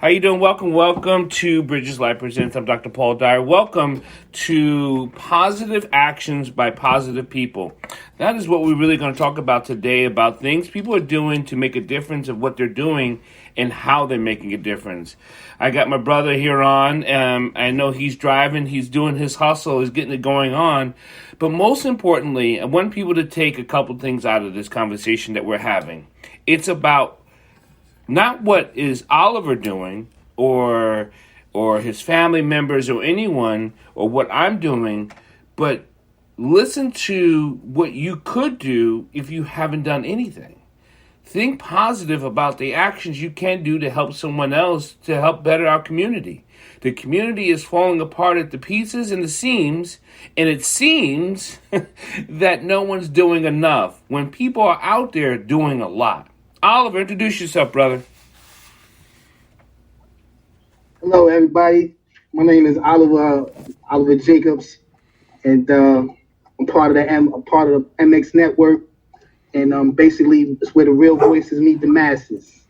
How you doing? Welcome to Bridges Life Presents. I'm Dr. Paul Dyer. Welcome to Positive Actions by Positive People. That is what we're really going to talk about today, about things people are doing to make a difference of what they're doing and how they're making a difference. I got my brother here on. I know he's driving. He's doing his hustle. He's getting it going on. But most importantly, I want people to take a couple things out of this conversation that we're having. It's about not what is Oliver doing or his family members or anyone or what I'm doing, but listen to what you could do if you haven't done anything. Think positive about the actions you can do to help someone else, to help better our community. The community is falling apart at the pieces and the seams, and it seems that no one's doing enough when people are out there doing a lot. Oliver, introduce yourself, brother. Hello, everybody. My name is Oliver Jacobs, and I'm part of the MX Network, and basically it's where the real voices meet the masses.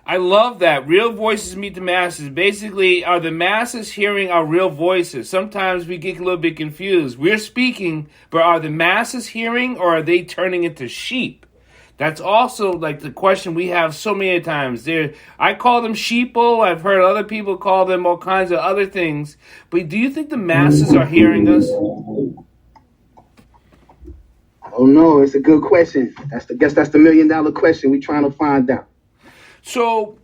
I love that. Real voices meet the masses. Basically, are the masses hearing our real voices? Sometimes we get a little bit confused. We're speaking, but are the masses hearing, or are they turning into sheep? That's also like the question we have so many times. I call them sheeple. I've heard other people call them all kinds of other things. But do you think the masses are hearing us? Oh no, it's a good question. That's the $1 million question we're trying to find out. So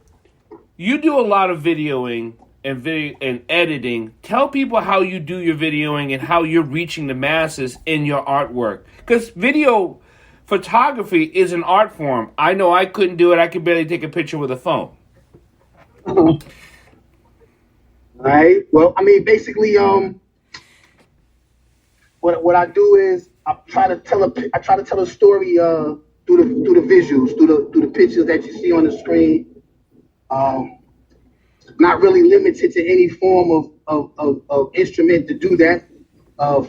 you do a lot of videoing and editing. Tell people how you do your videoing and how you're reaching the masses in your artwork. Because video photography is an art form. I know I couldn't do it. I could barely take a picture with a phone. All right. Well, I mean, basically, what I do is I try to tell a story through the visuals, through the pictures that you see on the screen. Not really limited to any form of instrument to do that.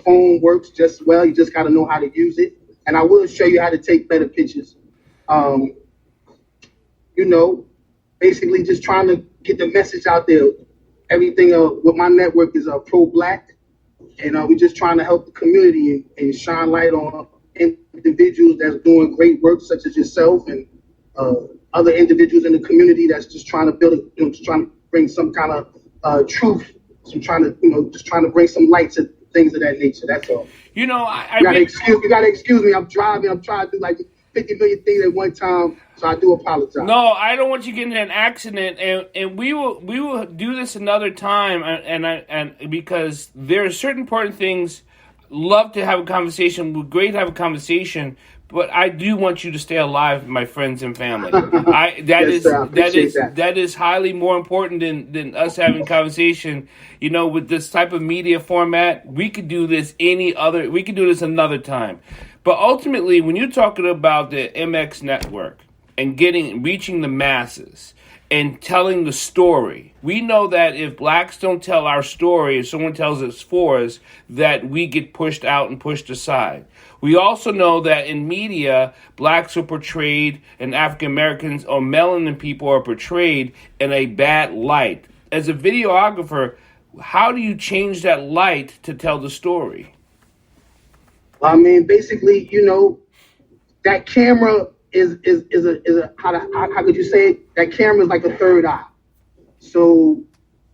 Phone works just well. You just got to know how to use it. And I will show you how to take better pictures. Basically just trying to get the message out there. Everything with my network is pro-Black. And we're just trying to help the community and shine light on individuals that's doing great work, such as yourself and other individuals in the community that's just trying to build just trying to bring some kind of truth. Just trying to bring some light to things of that nature. That's all. You know, you gotta excuse me. I'm driving. I'm trying to do like 50 million things at one time, so I do apologize. No, I don't want you getting in an accident, and we will do this another time, and because there are certain important things. Love to have a conversation. We're great to have a conversation, but I do want you to stay alive, my friends and family. That is highly more important than us having a conversation. You know, with this type of media format, we could do this another time. But ultimately, when you're talking about the MX network and reaching the masses and telling the story, we know that if Blacks don't tell our story, if someone tells it for us, that we get pushed out and pushed aside. We also know that in media, Blacks are portrayed and African Americans or melanin people are portrayed in a bad light. As a videographer, how do you change that light to tell the story? I mean, basically, that camera is how could you say it? That camera is like a third eye. So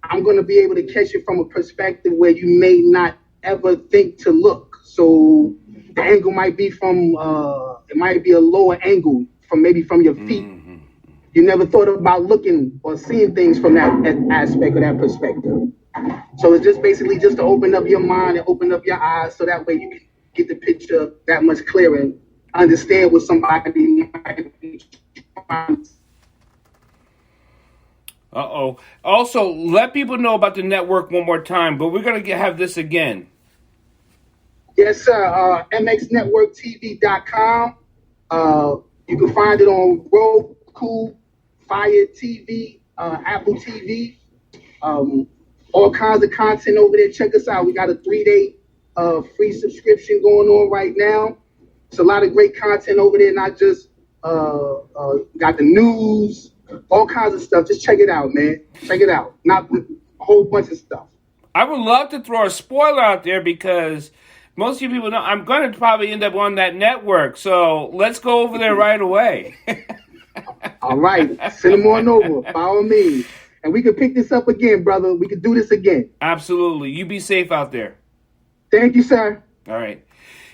I'm going to be able to catch it from a perspective where you may not ever think to look. So the angle might be it might be a lower angle from your feet. Mm-hmm. You never thought about looking or seeing things from that aspect or that perspective. So it's just basically just to open up your mind and open up your eyes so that way you can get the picture that much clearer and understand what somebody might be trying to. Also, let people know about the network one more time, but we're going to have this again. Yes, sir. MXNetworkTV.com. You can find it on Roku, Fire TV, Apple TV. All kinds of content over there. Check us out. We got a 3-day free subscription going on right now. It's a lot of great content over there, not just got the news, all kinds of stuff. Just check it out, man. Check it out. Not a whole bunch of stuff. I would love to throw a spoiler out there because most of you people know I'm going to probably end up on that network. So let's go over there right away. All right. Send them on over. By all means. And we can pick this up again, brother. We can do this again. Absolutely. You be safe out there. Thank you, sir. All right.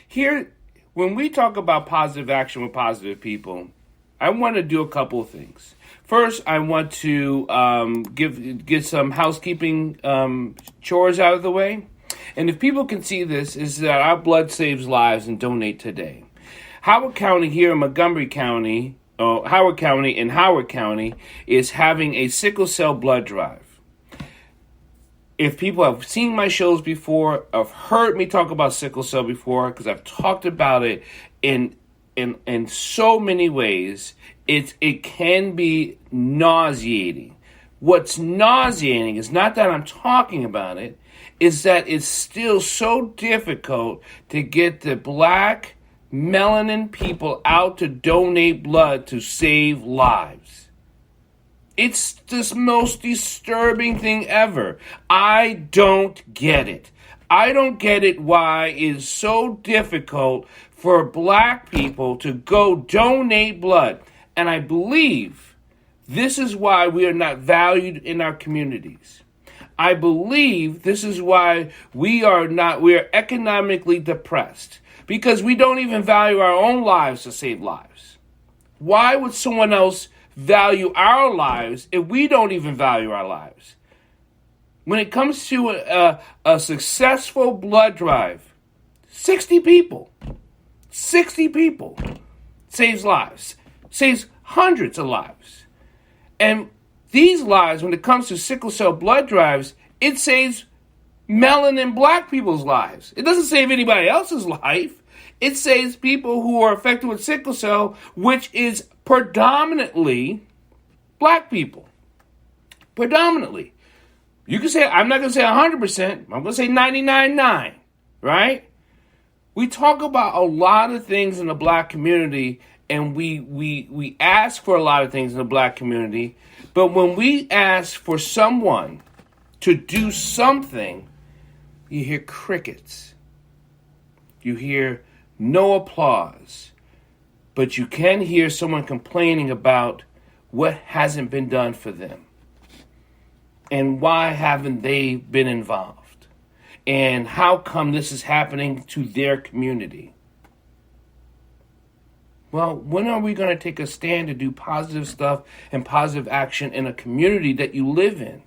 Here, when we talk about positive action with positive people, I want to do a couple of things. First, I want to get some housekeeping chores out of the way. And if people can see this, is that our blood saves lives and donate today. Howard County here in Montgomery County, Howard County and Howard County is having a sickle cell blood drive. If people have seen my shows before, have heard me talk about sickle cell before, because I've talked about it in so many ways, it can be nauseating. What's nauseating is not that I'm talking about it, is that it's still so difficult to get the black melanin people out to donate blood to save lives. It's the most disturbing thing ever. I don't get it. I don't get it why it is so difficult for black people to go donate blood. And I believe this is why we are not valued in our communities. I believe this is why we are economically depressed. Because we don't even value our own lives to save lives. Why would someone else value our lives if we don't even value our lives? When it comes to a successful blood drive, 60 people saves lives, saves hundreds of lives. And these lives, when it comes to sickle cell blood drives, it saves melanin black people's lives. It doesn't save anybody else's life. It saves people who are affected with sickle cell, which is predominantly black people. Predominantly. You can say, I'm not going to say 100%. I'm going to say 99.9, right? We talk about a lot of things in the black community, and we ask for a lot of things in the black community. But when we ask for someone to do something, you hear crickets. You hear no applause. But you can hear someone complaining about what hasn't been done for them. And why haven't they been involved? And how come this is happening to their community? Well, when are we going to take a stand to do positive stuff and positive action in a community that you live in?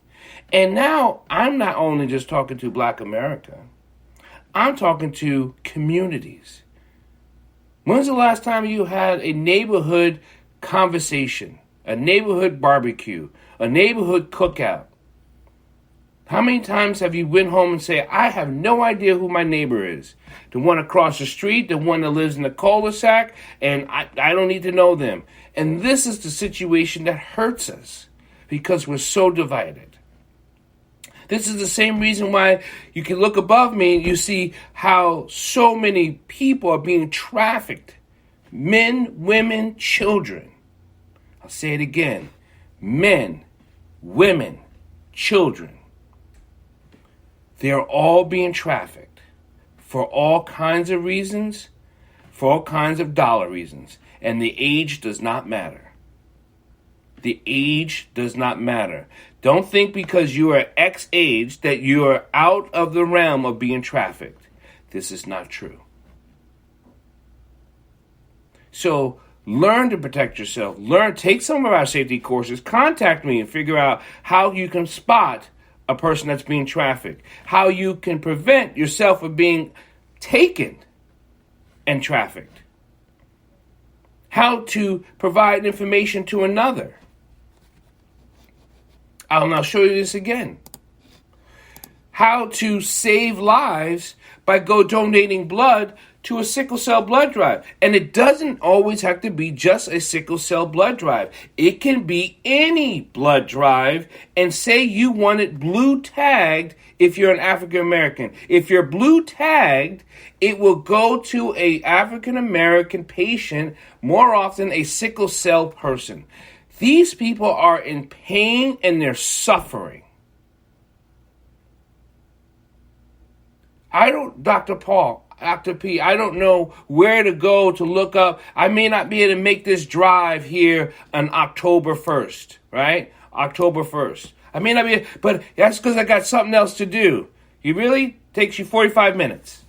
And now I'm not only just talking to Black America. I'm talking to communities. When's the last time you had a neighborhood conversation, a neighborhood barbecue, a neighborhood cookout? How many times have you went home and say, I have no idea who my neighbor is? The one across the street, the one that lives in the cul-de-sac, and I don't need to know them. And this is the situation that hurts us because we're so divided. This is the same reason why you can look above me and you see how so many people are being trafficked. Men, women, children. I'll say it again. Men, women, children. They're all being trafficked for all kinds of reasons, for all kinds of dollar reasons. And the age does not matter. The age does not matter. Don't think because you are X age that you are out of the realm of being trafficked. This is not true. So learn to protect yourself. Take some of our safety courses. Contact me and figure out how you can spot a person that's being trafficked. How you can prevent yourself from being taken and trafficked. How to provide information to another. I'll now show you this again. How to save lives by donating blood to a sickle cell blood drive. And it doesn't always have to be just a sickle cell blood drive. It can be any blood drive. And say you want it blue tagged if you're an African American. If you're blue tagged, it will go to a African American patient, more often a sickle cell person. These people are in pain and they're suffering. Dr. P, I don't know where to go to look up. I may not be able to make this drive here on October 1st, right? October 1st. I may not be, but that's because I got something else to do. You really? Takes you 45 minutes.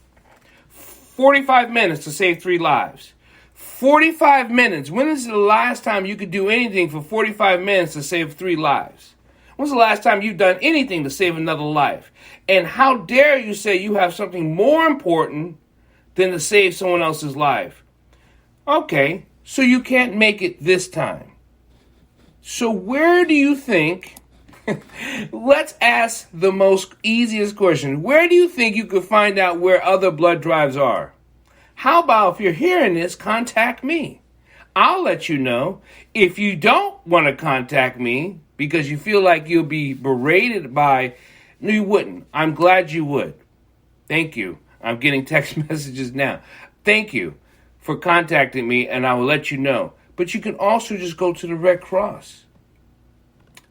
45 minutes to save 3 lives. 45 minutes. When is the last time you could do anything for 45 minutes to save 3 lives? When's the last time you've done anything to save another life? And how dare you say you have something more important than to save someone else's life? Okay, so you can't make it this time. So where do you think, let's ask the most easiest question. Where do you think you could find out where other blood drives are? How about if you're hearing this, contact me. I'll let you know. If you don't want to contact me because you feel like you'll be berated by, no, you wouldn't. I'm glad you would. Thank you. I'm getting text messages now. Thank you for contacting me, and I will let you know. But you can also just go to the Red Cross.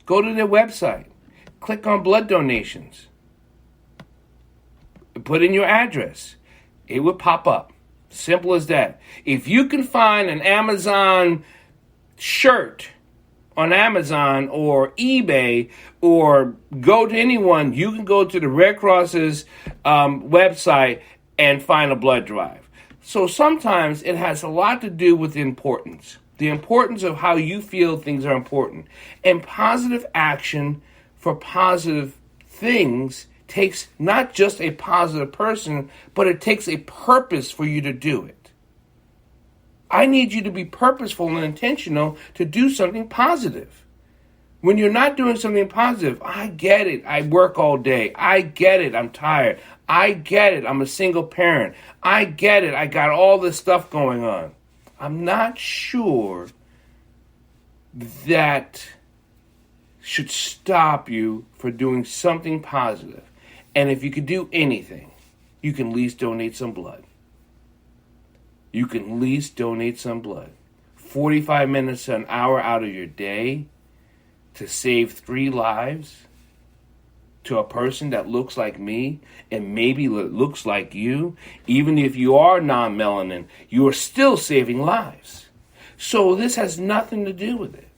Go to their website. Click on blood donations. Put in your address. It would pop up. Simple as that. If you can find an Amazon shirt on Amazon or eBay or go to anyone, you can go to the Red Cross's website and find a blood drive. So sometimes it has a lot to do with the importance of how you feel things are important. And positive action for positive things takes not just a positive person, but it takes a purpose for you to do it. I need you to be purposeful and intentional to do something positive. When you're not doing something positive, I get it. I work all day. I get it. I'm tired. I get it. I'm a single parent. I get it. I got all this stuff going on. I'm not sure that should stop you from doing something positive. And if you could do anything, you can at least donate some blood. You can at least donate some blood. 45 minutes to an hour out of your day to save 3 lives to a person that looks like me and maybe looks like you. Even if you are non-melanin, you are still saving lives. So this has nothing to do with it.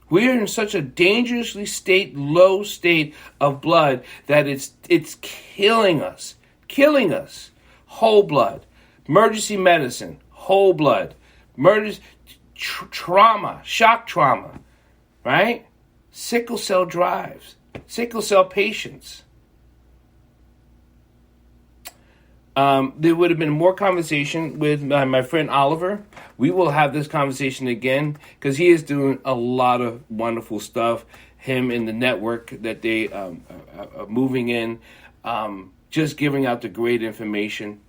We're in such a dangerously low state of blood that it's killing us. Whole blood, emergency medicine, whole blood, trauma, shock trauma, right? Sickle cell drives, sickle cell patients. There would have been more conversation with my friend Oliver. We will have this conversation again because he is doing a lot of wonderful stuff. Him and the network that they are moving in, just giving out the great information.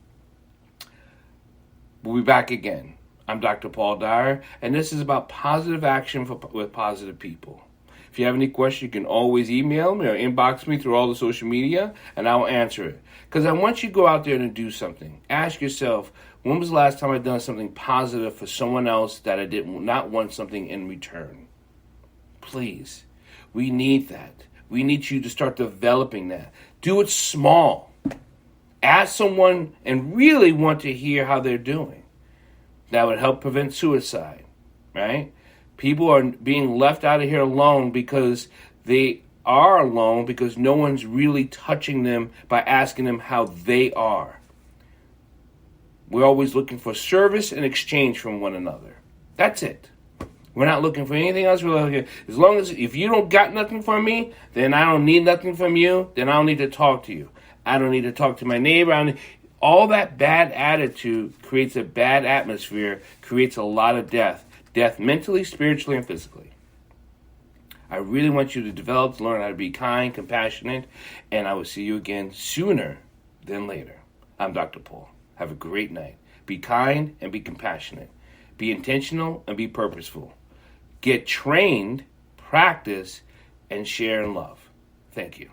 We'll be back again. I'm Dr. Paul Dyer, and this is about positive action with positive people. If you have any questions, you can always email me or inbox me through all the social media, and I will answer it. Because I want you to go out there and do something. Ask yourself, when was the last time I done something positive for someone else that I did not want something in return? Please. We need that. We need you to start developing that. Do it small. Ask someone and really want to hear how they're doing. That would help prevent suicide, right? People are being left out of here alone because they are alone because no one's really touching them by asking them how they are. We're always looking for service and exchange from one another. That's it. We're not looking for anything else. We're looking, as long as if you don't got nothing from me, then I don't need nothing from you. Then I don't need to talk to you. I don't need to talk to my neighbor. All that bad attitude creates a bad atmosphere, creates a lot of death. Death mentally, spiritually, and physically. I really want you to develop, to learn how to be kind, compassionate, and I will see you again sooner than later. I'm Dr. Paul. Have a great night. Be kind and be compassionate. Be intentional and be purposeful. Get trained, practice, and share in love. Thank you.